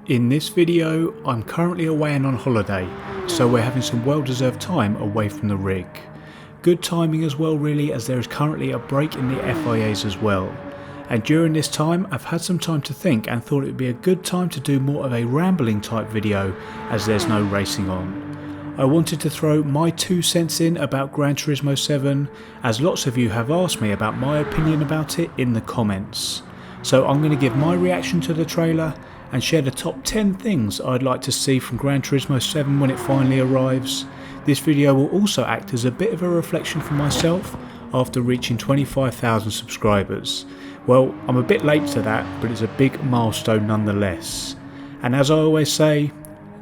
In this video, I'm currently away and on holiday, so we're having some well-deserved time away from the rig. Good timing as well really, as there is currently a break in the FIAs as well. And during this time, I've had some time to think and thought it would be a good time to do more of a rambling type video as there's no racing on. I wanted to throw my 2 cents in about Gran Turismo 7, as lots of you have asked me about my opinion about it in the comments. So I'm going to give my reaction to the trailer and share the top 10 things I'd like to see from Gran Turismo 7 when it finally arrives. This video will also act as a bit of a reflection for myself after reaching 25,000 subscribers. Well, I'm a bit late to that, but it's a big milestone nonetheless. And as I always say,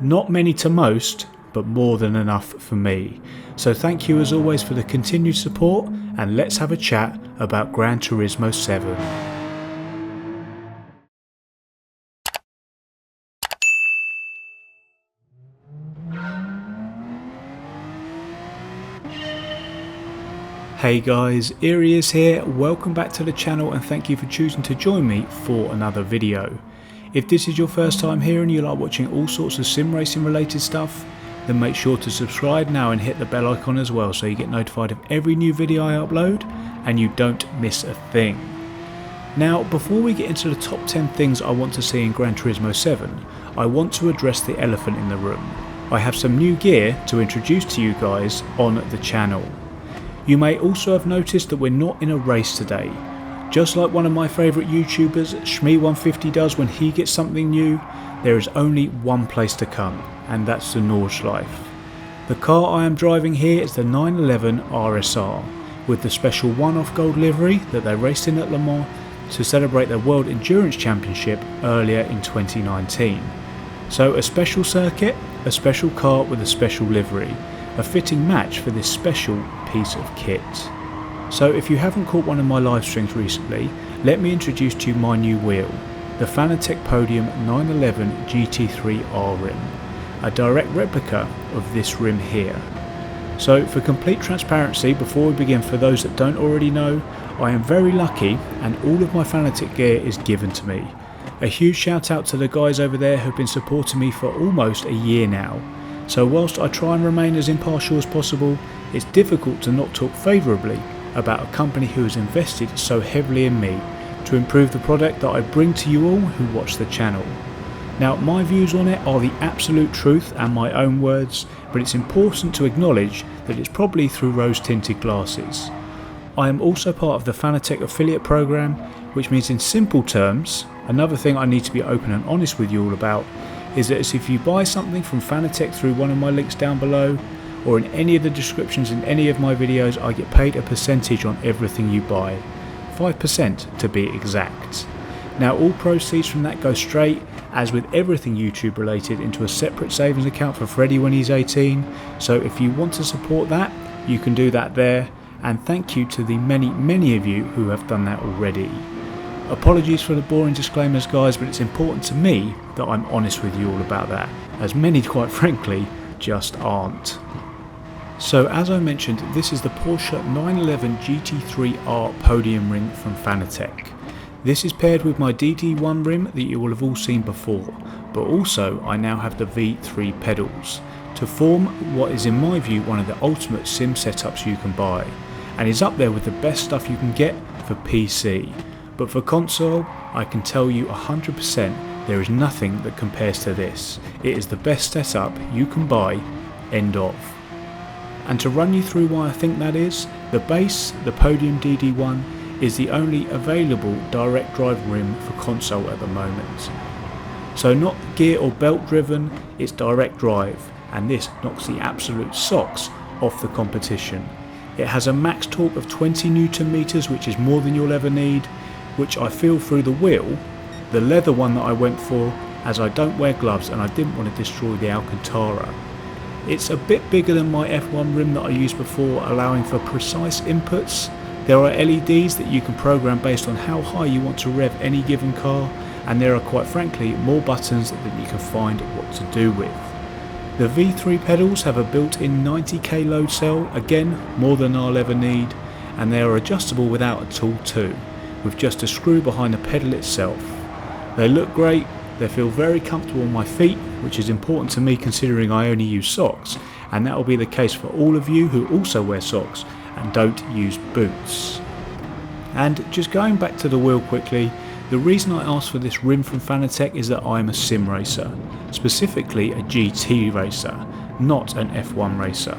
not many to most, but more than enough for me. So thank you as always for the continued support, and let's have a chat about Gran Turismo 7. Hey guys, Eerie is here, welcome back to the channel and thank you for choosing to join me for another video. If this is your first time here and you like watching all sorts of sim racing related stuff, then make sure to subscribe now and hit the bell icon as well so you get notified of every new video I upload and you don't miss a thing. Now before we get into the top 10 things I want to see in Gran Turismo 7, I want to address the elephant in the room. I have some new gear to introduce to you guys on the channel. You may also have noticed that we're not in a race today. Just like one of my favourite YouTubers, Shmee150 does when he gets something new, there is only one place to come, and that's the Nordschleife. The car I am driving here is the 911 RSR, with the special one-off gold livery that they raced in at Le Mans to celebrate the World Endurance Championship earlier in 2019. So a special circuit, a special car with a special livery, a fitting match for this special piece of kit. So if you haven't caught one of my live streams recently, let me introduce to you my new wheel, the Fanatec Podium 911 GT3R rim, a direct replica of this rim here. So for complete transparency, before we begin, for those that don't already know, I am very lucky and all of my Fanatec gear is given to me. A huge shout out to the guys over there who have been supporting me for almost a year now. So whilst I try and remain as impartial as possible, it's difficult to not talk favourably about a company who has invested so heavily in me to improve the product that I bring to you all who watch the channel. Now my views on it are the absolute truth and my own words, but it's important to acknowledge that it's probably through rose tinted glasses. I am also part of the Fanatec affiliate program, which means in simple terms, another thing I need to be open and honest with you all about is that if you buy something from Fanatec through one of my links down below or in any of the descriptions in any of my videos, I get paid a percentage on everything you buy, 5% to be exact. Now all proceeds from that go straight, as with everything YouTube related, into a separate savings account for Freddie when he's 18, so if you want to support that, you can do that there, and thank you to the many of you who have done that already. Apologies for the boring disclaimers guys, but it's important to me that I'm honest with you all about that, as many quite frankly just aren't. So as I mentioned, this is the Porsche 911 GT3R podium rim from Fanatec. This is paired with my DD1 rim that you will have all seen before, but also I now have the V3 pedals to form what is in my view one of the ultimate sim setups you can buy, and is up there with the best stuff you can get for PC. But for console, I can tell you 100% there is nothing that compares to this. It is the best setup you can buy, end of. And to run you through why I think that is, the base, the Podium DD1, is the only available direct drive rim for console at the moment. So not gear or belt driven, it's direct drive, and this knocks the absolute socks off the competition. It has a max torque of 20 Newton meters, which is more than you'll ever need, which I feel through the wheel, the leather one that I went for, as I don't wear gloves and I didn't want to destroy the Alcantara. It's a bit bigger than my F1 rim that I used before, allowing for precise inputs. There are LEDs that you can program based on how high you want to rev any given car, and there are quite frankly more buttons that you can find what to do with. The V3 pedals have a built-in 90k load cell, again more than I'll ever need, and they are adjustable without a tool too, with just a screw behind the pedal itself. They look great, They feel very comfortable on my feet, which is important to me considering I only use socks, and that will be the case for all of you who also wear socks and don't use boots. And just going back to the wheel quickly, the reason I asked for this rim from Fanatec is that I'm a sim racer, specifically a GT racer, not an F1 racer.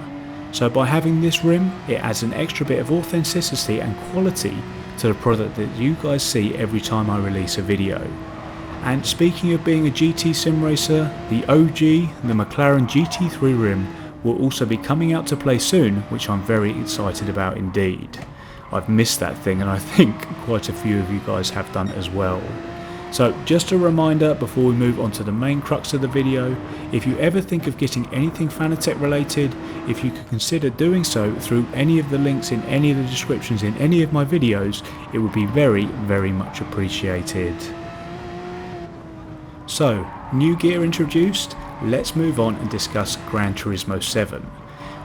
So by having this rim, it adds an extra bit of authenticity and quality to the product that you guys see every time I release a video. And speaking of being a GT sim racer, the OG, the McLaren GT3 rim, will also be coming out to play soon, which I'm very excited about indeed. I've missed that thing, and I think quite a few of you guys have done as well. So just a reminder before we move on to the main crux of the video, if you ever think of getting anything Fanatec related, if you could consider doing so through any of the links in any of the descriptions in any of my videos, it would be very, very much appreciated. So, new gear introduced, let's move on and discuss Gran Turismo 7.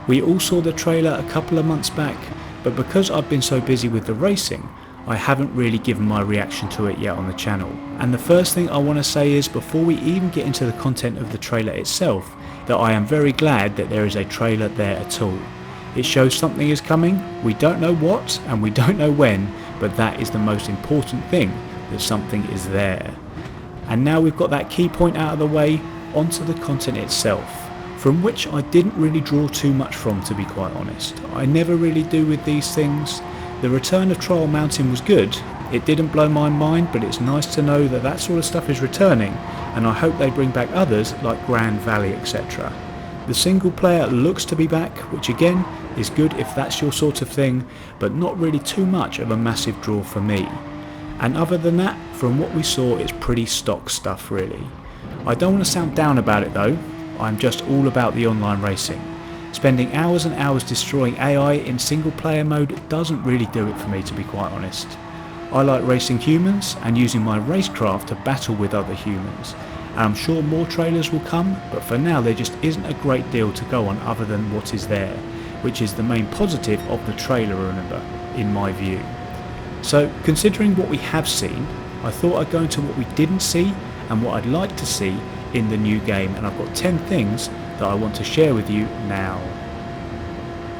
We all saw the trailer a couple of months back, but because I've been so busy with the racing, I haven't really given my reaction to it yet on the channel. And the first thing I want to say is, before we even get into the content of the trailer itself, that I am very glad that there is a trailer there at all. It shows something is coming, we don't know what and we don't know when, but that is the most important thing, that something is there. And now we've got that key point out of the way, onto the content itself, from which I didn't really draw too much from, to be quite honest. I never really do with these things. The return of Trial Mountain was good, it didn't blow my mind, but it's nice to know that that sort of stuff is returning, and I hope they bring back others like Grand Valley, etc. The single player looks to be back, which again is good if that's your sort of thing, but not really too much of a massive draw for me. And other than that, from what we saw, it's pretty stock stuff really. I don't want to sound down about it though, I'm just all about the online racing. Spending hours and hours destroying AI in single player mode doesn't really do it for me, to be quite honest. I like racing humans and using my racecraft to battle with other humans. And I'm sure more trailers will come, but for now there just isn't a great deal to go on other than what is there, which is the main positive of the trailer, remember, in my view. So considering what we have seen, I thought I'd go into what we didn't see and what I'd like to see in the new game, and I've got 10 things that I want to share with you now.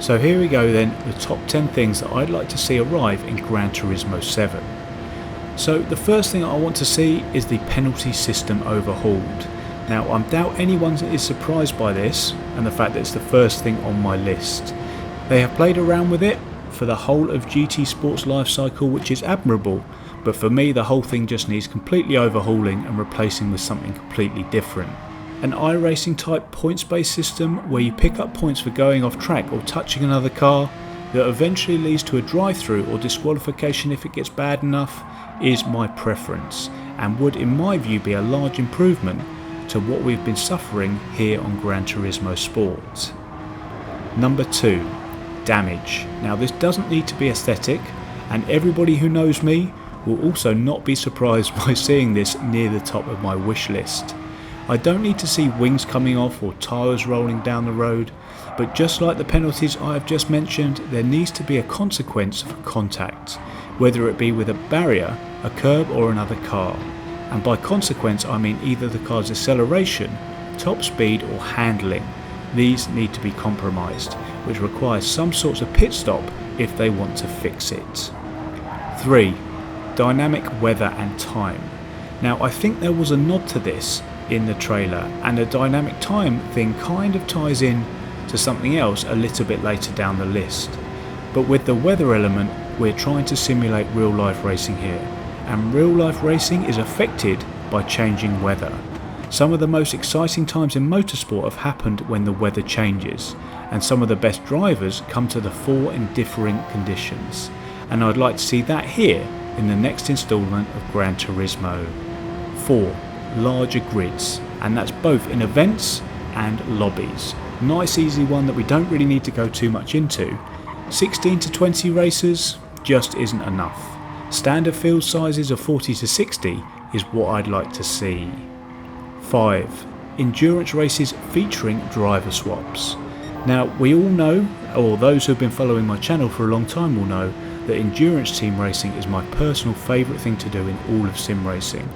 So here we go then, the top 10 things that I'd like to see arrive in Gran Turismo 7. So the first thing I want to see is the penalty system overhauled. Now I doubt anyone is surprised by this and the fact that it's the first thing on my list. They have played around with it for the whole of GT Sports life cycle, which is admirable, but for me the whole thing just needs completely overhauling and replacing with something completely different. An iRacing type points-based system where you pick up points for going off track or touching another car that eventually leads to a drive-through or disqualification if it gets bad enough is my preference, and would in my view be a large improvement to what we've been suffering here on Gran Turismo Sport. Number 2, damage. Now this doesn't need to be aesthetic, and everybody who knows me will also not be surprised by seeing this near the top of my wish list. I don't need to see wings coming off or tyres rolling down the road, but just like the penalties I have just mentioned, there needs to be a consequence for contact, whether it be with a barrier, a curb or another car. And by consequence I mean either the car's acceleration, top speed or handling. These need to be compromised, which requires some sorts of pit stop if they want to fix it. 3. Dynamic weather and time. Now I think there was a nod to this in the trailer, and the dynamic time thing kind of ties in to something else a little bit later down the list. But with the weather element, we're trying to simulate real life racing here, and real life racing is affected by changing weather. Some of the most exciting times in motorsport have happened when the weather changes, and some of the best drivers come to the fore in differing conditions, and I'd like to see that here in the next instalment of Gran Turismo. 4. Larger grids, and that's both in events and lobbies. Nice easy one that we don't really need to go too much into. 16 to 20 racers just isn't enough. Standard field sizes of 40 to 60 is what I'd like to see. 5. Endurance races featuring driver swaps. Now we all know, or those who have been following my channel for a long time will know, that endurance team racing is my personal favourite thing to do in all of sim racing.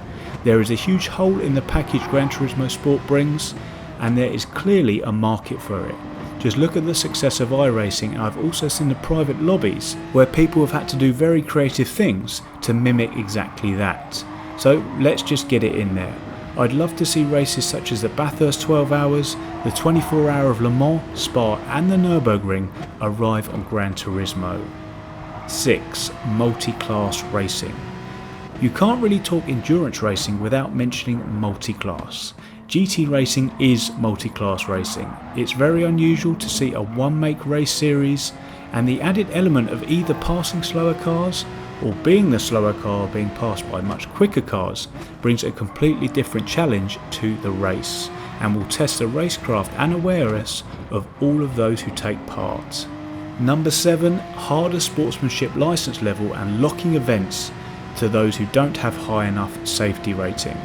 There is a huge hole in the package Gran Turismo Sport brings, and there is clearly a market for it. Just look at the success of iRacing, and I've also seen the private lobbies where people have had to do very creative things to mimic exactly that. So let's just get it in there. I'd love to see races such as the Bathurst 12 Hours, the 24 Hour of Le Mans, Spa and the Nürburgring arrive on Gran Turismo. 6. Multi-class racing. You can't really talk endurance racing without mentioning multi-class. GT racing is multi-class racing. It's very unusual to see a one-make race series, and the added element of either passing slower cars or being the slower car being passed by much quicker cars brings a completely different challenge to the race, and will test the racecraft and awareness of all of those who take part. Number 7. Harder sportsmanship license level and locking events to those who don't have high enough safety rating.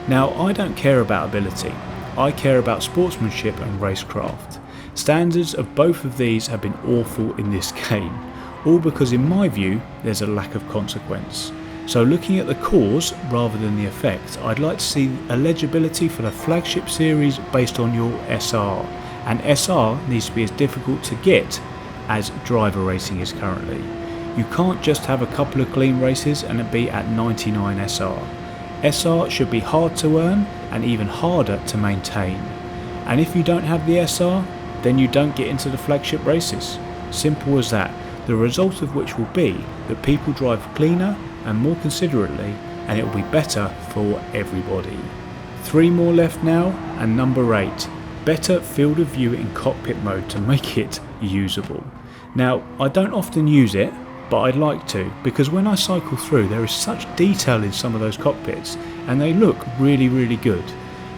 Now, I don't care about ability, I care about sportsmanship and racecraft. Standards of both of these have been awful in this game, all because in my view there's a lack of consequence. So looking at the cause rather than the effect, I'd like to see eligibility for the flagship series based on your SR, and SR needs to be as difficult to get as driver racing is currently. You can't just have a couple of clean races and it be at 99 SR. SR should be hard to earn and even harder to maintain. And if you don't have the SR, then you don't get into the flagship races. Simple as that. The result of which will be that people drive cleaner and more considerately, and it will be better for everybody. 3 more left now, and number 8. Better field of view in cockpit mode to make it usable. Now, I don't often use it, but I'd like to, because when I cycle through there is such detail in some of those cockpits and they look really good,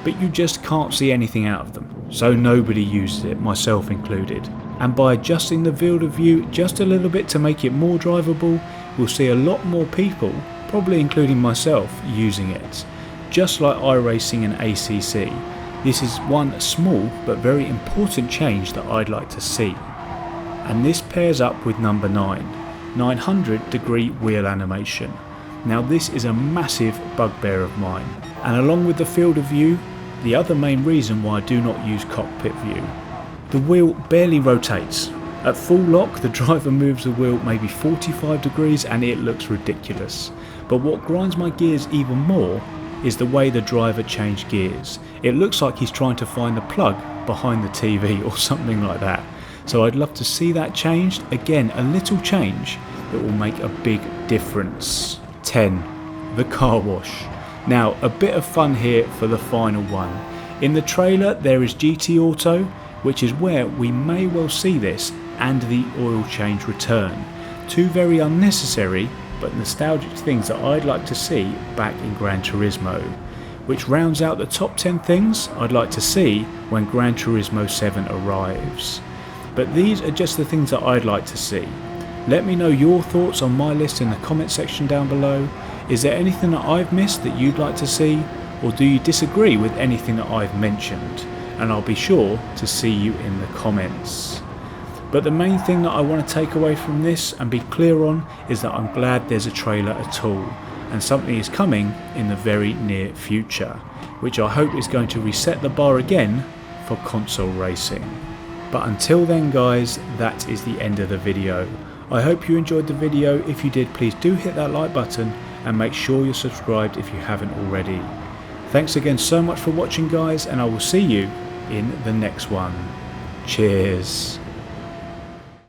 but you just can't see anything out of them, so nobody uses it, myself included. And by adjusting the field of view just a little bit to make it more drivable, we'll see a lot more people, probably including myself, using it. Just like iRacing and ACC, this is one small but very important change that I'd like to see. And this pairs up with number 9. 900-degree wheel animation. Now this is a massive bugbear of mine, and along with the field of view, the other main reason why I do not use cockpit view. The wheel barely rotates. At full lock the driver moves the wheel maybe 45 degrees and it looks ridiculous. But what grinds my gears even more is the way the driver changed gears. It looks like he's trying to find the plug behind the TV or something like that. So I'd love to see that changed. Again, a little change that will make a big difference. 10. The car wash. Now, a bit of fun here for the final one. In the trailer there is GT Auto, which is where we may well see this, and the oil change return. 2 very unnecessary but nostalgic things that I'd like to see back in Gran Turismo, which rounds out the top 10 things I'd like to see when Gran Turismo 7 arrives. But these are just the things that I'd like to see. Let me know your thoughts on my list in the comment section down below. Is there anything that I've missed that you'd like to see, or do you disagree with anything that I've mentioned? And I'll be sure to see you in the comments. But the main thing that I want to take away from this and be clear on is that I'm glad there's a trailer at all, and something is coming in the very near future, which I hope is going to reset the bar again for console racing. But until then guys, that is the end of the video. I hope you enjoyed the video. If you did, please do hit that like button and make sure you're subscribed if you haven't already. Thanks again so much for watching guys, and I will see you in the next one. Cheers.